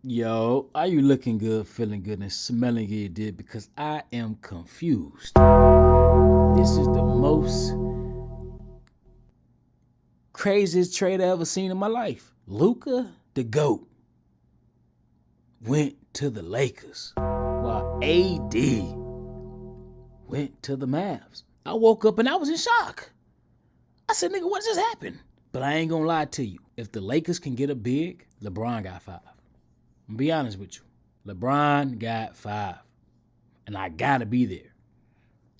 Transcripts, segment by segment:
Yo, are you looking good, feeling good, and smelling good, dude? Because I am confused. This is the most craziest trade I ever seen in my life. Luka, the GOAT, went to the Lakers, while AD went to the Mavs. I woke up and I was in shock. I said, nigga, what just happened? But I ain't gonna lie to you. If the Lakers can get a big, LeBron got 5. I'm gonna be honest with you. LeBron got 5. And I gotta be there.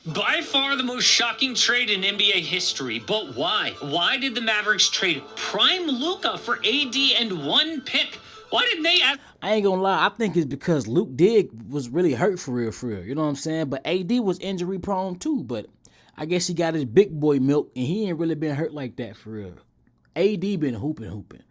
By far the most shocking trade in NBA history. But why? Why did the Mavericks trade prime Luka for AD and 1 pick? Why didn't they ask? I ain't gonna lie, I think it's because Luke was really hurt for real. You know what I'm saying? But AD was injury prone too. But I guess he got his big boy milk and he ain't really been hurt like that for real. AD been hooping.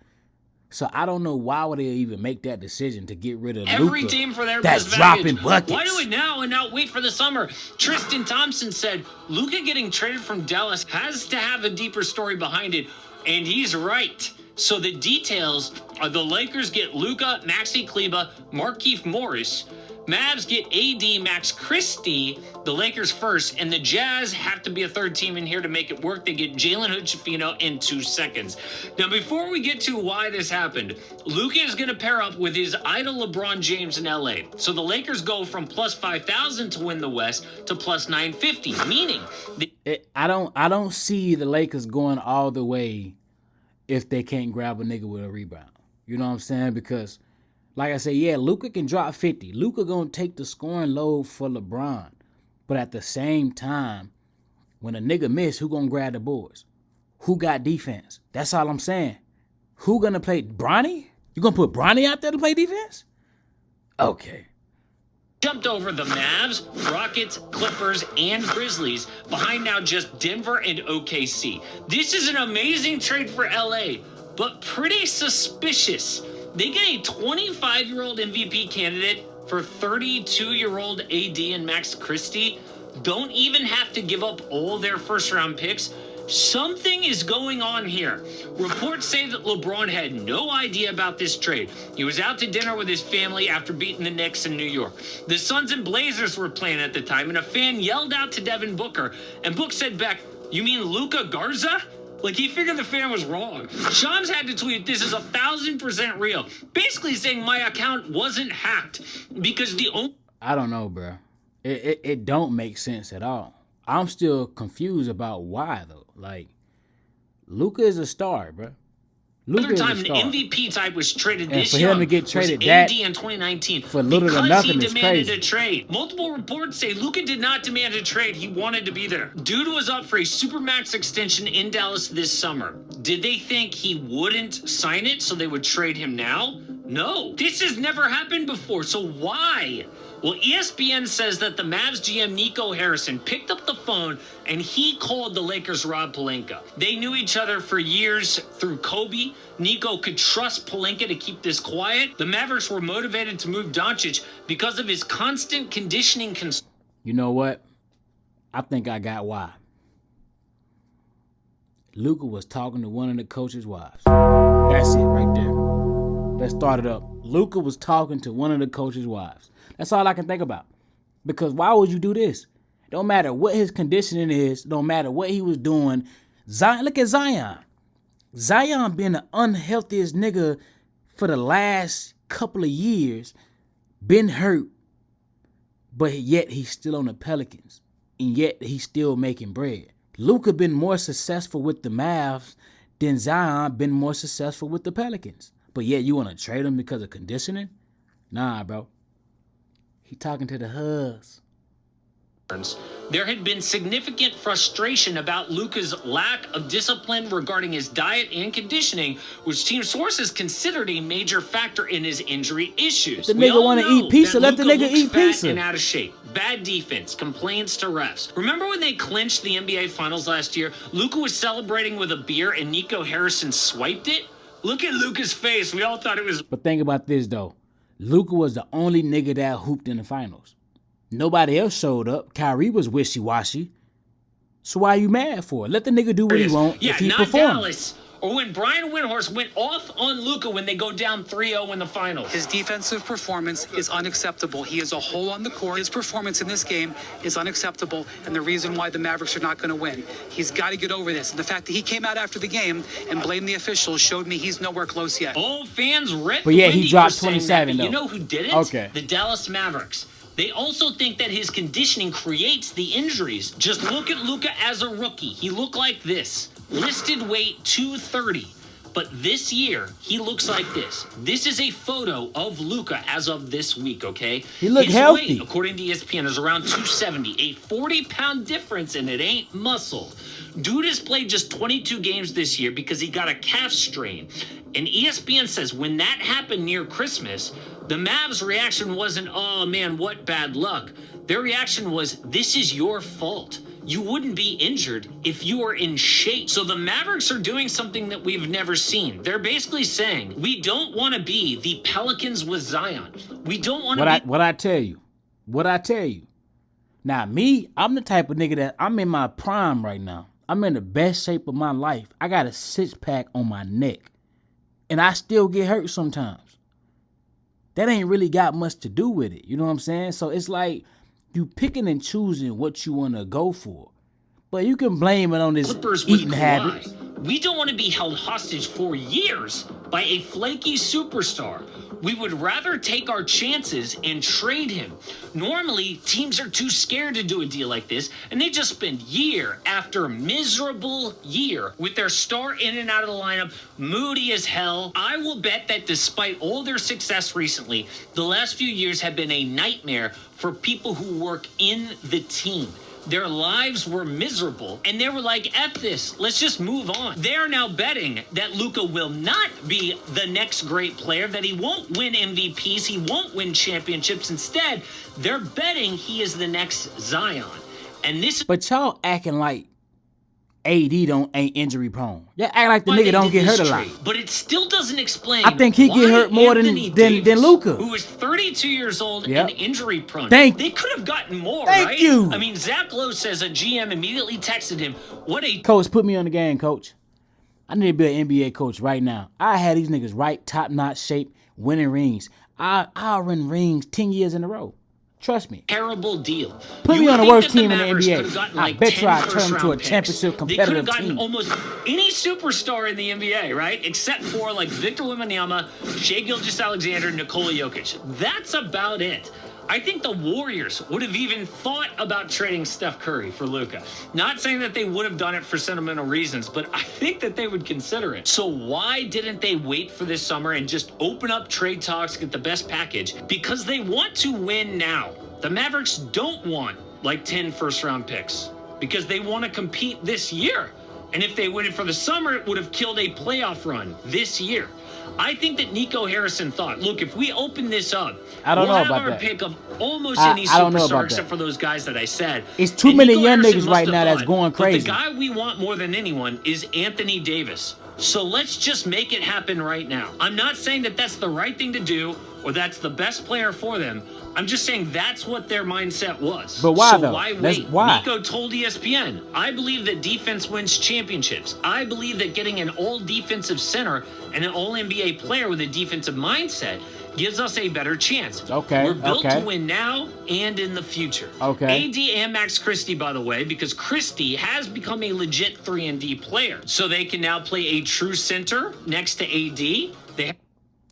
So I don't know why would they even make that decision to get rid of Every Luka team for their that's best dropping baggage. buckets. Why do it now and not wait for the summer? Tristan Thompson said Luka getting traded from Dallas has to have a deeper story behind it, and he's right. So the details are the Lakers get Luka, Maxi Kleber, Markieff Morris. Mavs get AD, Max Christie, the Lakers first, and the Jazz have to be a third team in here to make it work. They get Jalen Hood-Schifino in 2 seconds. Now, before we get to why this happened, Luka is going to pair up with his idol LeBron James in LA. So the Lakers go from plus 5,000 to win the West to plus 950, meaning I don't see the Lakers going all the way if they can't grab a nigga with a rebound. You know what I'm saying? Because like I said, yeah, Luka can drop 50. Luka gonna take the scoring load for LeBron. But at the same time, when a nigga miss, who gonna grab the boards? Who got defense? That's all I'm saying. Who gonna play? Bronny? You gonna put Bronny out there to play defense? Okay. jumped over the Mavs, Rockets, Clippers, and Grizzlies, behind now just Denver and OKC. This is an amazing trade for LA, but pretty suspicious. They get a 25-year-old MVP candidate for 32-year-old AD and Max Christie. Don't even have to give up all their first-round picks. Something is going on here. Reports say that LeBron had no idea about this trade. He was out to dinner with his family after beating the Knicks in New York. The Suns and Blazers were playing at the time, and a fan yelled out to Devin Booker, and Book said back, "You mean Luka Garza?" Like, he figured the fan was wrong. Shams had to tweet, "This is 1,000% real," basically saying my account wasn't hacked because the only... I don't know, bro. It don't make sense at all. I'm still confused about why, though. Like, Luka is a star, bro. Other time an MVP type was traded and this for young him to get traded was that AD in 2019 for little because to nothing he is demanded crazy. a trade. Multiple reports say Luka did not demand a trade. He wanted to be there. Dude was up for a supermax extension in Dallas this summer. Did they think he wouldn't sign it so they would trade him now? No. This has never happened before, so why? Well, ESPN says that the Mavs GM Nico Harrison picked up the phone and he called the Lakers' Rob Pelinka. They knew each other for years through Kobe. Nico could trust Pelinka to keep this quiet. The Mavericks were motivated to move Doncic because of his constant conditioning concerns. You know what? I think I got why. Luka was talking to one of the coach's wives. That's it right there. Let's start it up. Luka was talking to one of the coach's wives. That's all I can think about. Because why would you do this? Don't matter what his conditioning is. Don't matter what he was doing. Zion, look at Zion. Zion been the unhealthiest nigga for the last couple of years. Been hurt. But yet he's still on the Pelicans. And yet he's still making bread. Luka been more successful with the Mavs than Zion been more successful with the Pelicans. But yet you want to trade him because of conditioning? Nah, bro. He talking to the hubs. There had been significant frustration about Luka's lack of discipline regarding his diet and conditioning, which team sources considered a major factor in his injury issues. The nigga want to eat pizza, let the nigga eat pizza. And out of shape. Bad defense, complaints to refs. Remember when they clinched the NBA Finals last year? Luka was celebrating with a beer and Nico Harrison swiped it? Look at Luka's face. We all thought it was... But think about this, though. Luka was the only nigga that hooped in the finals. Nobody else showed up. Kyrie was wishy-washy. So why are you mad for it? Let the nigga do what he want if he not performs. Dallas or when Brian Windhorst went off on Luka when they go down 3-0 in the finals. His defensive performance is unacceptable. He is a hole on the court. His performance in this game is unacceptable, and the reason why the Mavericks are not going to win. He's got to get over this. And the fact that he came out after the game and blamed the officials showed me he's nowhere close yet. All fans rip But yeah, Wendy he dropped for saying 27 that. You though. know who did it? Okay. The Dallas Mavericks. They also think that his conditioning creates the injuries. Just look at Luka as a rookie. He looked like this. Listed weight 230. But this year, he looks like this. This is a photo of Luka as of this week, okay? He looked His healthy. weight, according to ESPN, is around 270. A 40-pound difference, and it ain't muscle. Dude has played just 22 games this year because he got a calf strain. And ESPN says when that happened near Christmas, the Mavs' reaction wasn't, oh man, what bad luck. Their reaction was, this is your fault. You wouldn't be injured if you were in shape. So the Mavericks are doing something that we've never seen. They're basically saying, we don't want to be the Pelicans with Zion. We don't want to be... What I tell you. Now, me, I'm the type of nigga that I'm in my prime right now. I'm in the best shape of my life. I got a six-pack on my neck. And I still get hurt sometimes. That ain't really got much to do with it. You know what I'm saying? So it's like you picking and choosing what you want to go for. But you can blame it on this Clippers eating with habits. Kawhi. We don't want to be held hostage for years by a flaky superstar. We would rather take our chances and trade him. Normally, teams are too scared to do a deal like this, and they just spend year after miserable year with their star in and out of the lineup, moody as hell. I will bet that despite all their success recently, the last few years have been a nightmare for people who work in the team. Their lives were miserable, and they were like, F this, let's just move on. They're now betting that Luka will not be the next great player, that he won't win MVPs, he won't win championships. Instead, they're betting he is the next Zion. And this But y'all acting like AD ain't injury prone. Y'all act like the nigga don't get hurt a lot. But it still doesn't explain. I think he get hurt more than Luka, who is 32 years old Yep. and injury prone. They could have gotten more, Thank right? you. I mean, Zach Lowe says a GM immediately texted him, "What a Coach, put me on the game, coach. I need to be an NBA coach right now. I had these niggas right, top-notch shape, winning rings. I'll win rings 10 years in a row. Trust me. terrible deal." Put You me would on the think worst that team in the Mavericks NBA. could have gotten I like bet 10 you I'd turn first-round into a picks. championship They could competitive have gotten team. almost any superstar in the NBA, right? Except for like Victor Wembanyama, Shai Gilgeous-Alexander, Nikola Jokic. That's about it. I think the Warriors would have even thought about trading Steph Curry for Luka. Not saying that they would have done it for sentimental reasons, but I think that they would consider it. So why didn't they wait for this summer and just open up trade talks, get the best package? Because they want to win now. The Mavericks don't want like 10 first-round picks because they want to compete this year. And if they waited for the summer, it would have killed a playoff run this year. I think that Nico Harrison thought, look, if we open this up, I don't know we'll have about our that. pick of almost I any don't know superstar about except that. for those guys that I said. It's too And many Nico young Harrison niggas must right have now that's thought, going but crazy. the guy we want more than anyone is Anthony Davis. So let's just make it happen right now. I'm not saying that that's the right thing to do or that's the best player for them. I'm just saying that's what their mindset was. But why, so though? Why That's wait? why. Nico told ESPN, I believe that defense wins championships. I believe that getting an all-defensive center and an all-NBA player with a defensive mindset gives us a better chance. Okay, We're built okay. to win now and in the future. Okay. AD and Max Christie, by the way, because Christie has become a legit 3-and-D player. So they can now play a true center next to AD.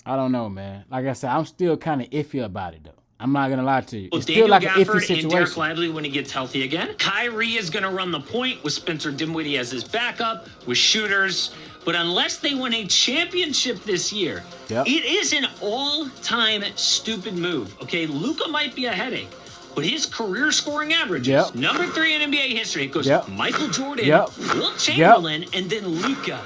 I don't know, man. Like I said, I'm still kind of iffy about it, though. I'm not going to lie to you. It's Daniel still like an iffy Gafford and Derek situation. Lively when he gets healthy again. Kyrie is going to run the point with Spencer Dinwiddie as his backup, with shooters. But unless they win a championship this year, Yep. it is an all-time stupid move. Okay, Luka might be a headache, but his career scoring averages, Yep. number 3 in NBA history, it goes Yep. Michael Jordan, Yep. Wilt Chamberlain, and then Luka.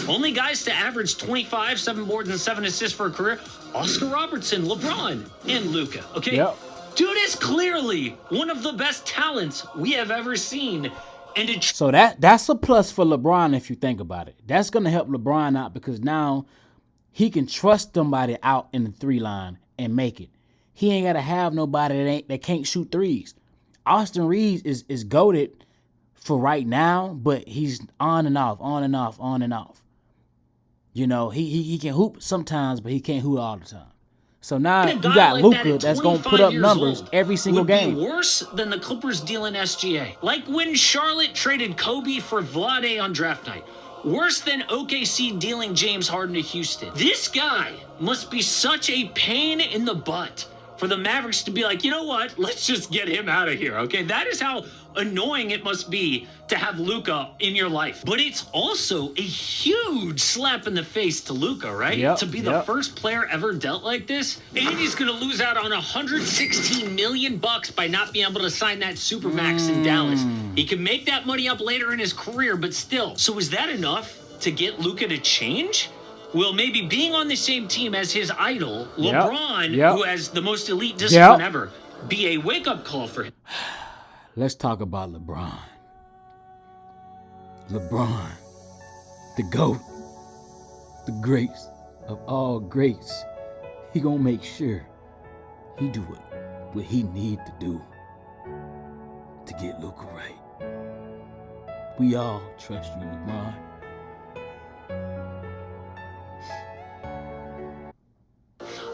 Only guys to average 25, 7 boards, and 7 assists for a career, Oscar Robertson, LeBron, and Luka. Okay? Yep. Dude is clearly one of the best talents we have ever seen. And it So that's a plus for LeBron if you think about it. That's going to help LeBron out because now he can trust somebody out in the 3 line and make it. He ain't got to have nobody that can't shoot threes. Austin Reeves is goated for right now, but he's on and off, on and off, on and off. You know, he can hoop sometimes, but he can't hoop all the time. So now A you guy got like Luka that at that's going to 25 put up years numbers old every single would game. be worse than the Clippers dealing SGA. Like when Charlotte traded Kobe for Vlade on draft night. Worse than OKC dealing James Harden to Houston. This guy must be such a pain in the butt for the Mavericks to be like, you know what? Let's just get him out of here, okay? That is how annoying it must be to have Luka in your life. But it's also a huge slap in the face to Luka, right? Yep, To be the first player ever dealt like this. And he's going to lose out on $116 million by not being able to sign that Supermax in Dallas. He can make that money up later in his career, but still. So is that enough to get Luka to change? Will maybe being on the same team as his idol, LeBron, who has the most elite discipline ever, be a wake-up call for him? Let's talk about LeBron. LeBron, the GOAT, the greatest of all greats. He gonna make sure he do what he need to do to get Luka right. We all trust you, LeBron.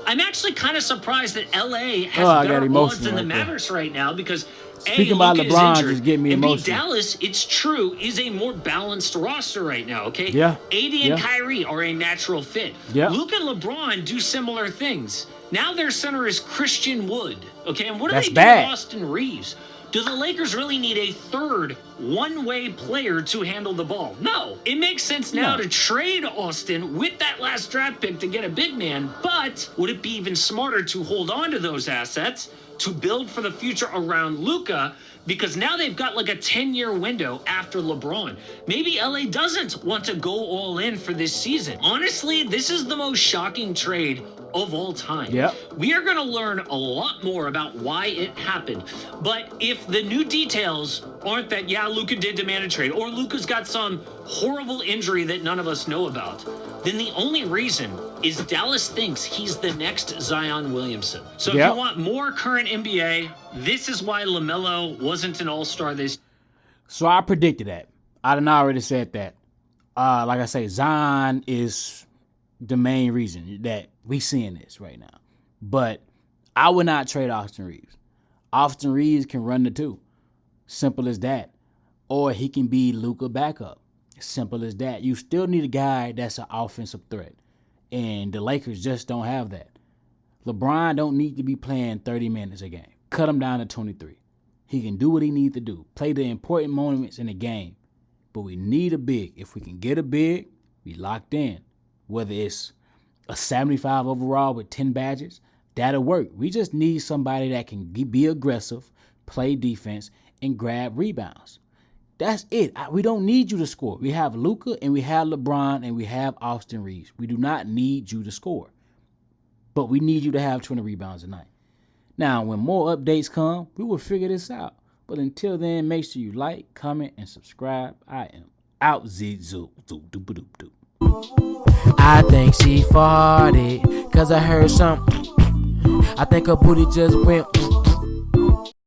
I'm actually kind of surprised that LA has better odds than the Mavericks right now because speaking about LeBron just get me emotional. Dallas, it's true, is a more balanced roster right now, okay? Yeah. AD and Kyrie are a natural fit. Yeah. Luka and LeBron do similar things. Now their center is Christian Wood, okay? And what do they do with Austin Reeves? Do the Lakers really need a third one-way player to handle the ball? No. It makes sense now to trade Austin with that last draft pick to get a big man, but would it be even smarter to hold on to those assets to build for the future around Luka? Because now they've got like a 10-year window after LeBron. Maybe LA doesn't want to go all in for this season. Honestly, this is the most shocking trade of all time. We are going to learn a lot more about why it happened. But if the new details aren't that, Luka did demand a trade, or Luka's got some horrible injury that none of us know about, then the only reason is Dallas thinks he's the next Zion Williamson. So if you want more current NBA, this is why LaMelo wasn't an all-star this. So I predicted that. I done already said that. Like I say, Zion is the main reason that we seeing this right now. But I would not trade Austin Reeves. Austin Reeves can run the two. Simple as that. Or he can be Luka backup. Simple as that. You still need a guy that's an offensive threat. And the Lakers just don't have that. LeBron don't need to be playing 30 minutes a game. Cut him down to 23. He can do what he needs to do. Play the important moments in the game. But we need a big. If we can get a big, we locked in. Whether it's a 75 overall with 10 badges, that'll work. We just need somebody that can be aggressive, play defense, and grab rebounds. That's it. We don't need you to score. We have Luka and we have LeBron and we have Austin Reeves. We do not need you to score. But we need you to have 20 rebounds a night. Now, when more updates come, we will figure this out. But until then, make sure you like, comment, and subscribe. I am out. I think she farted, cause I heard something. I think her booty just went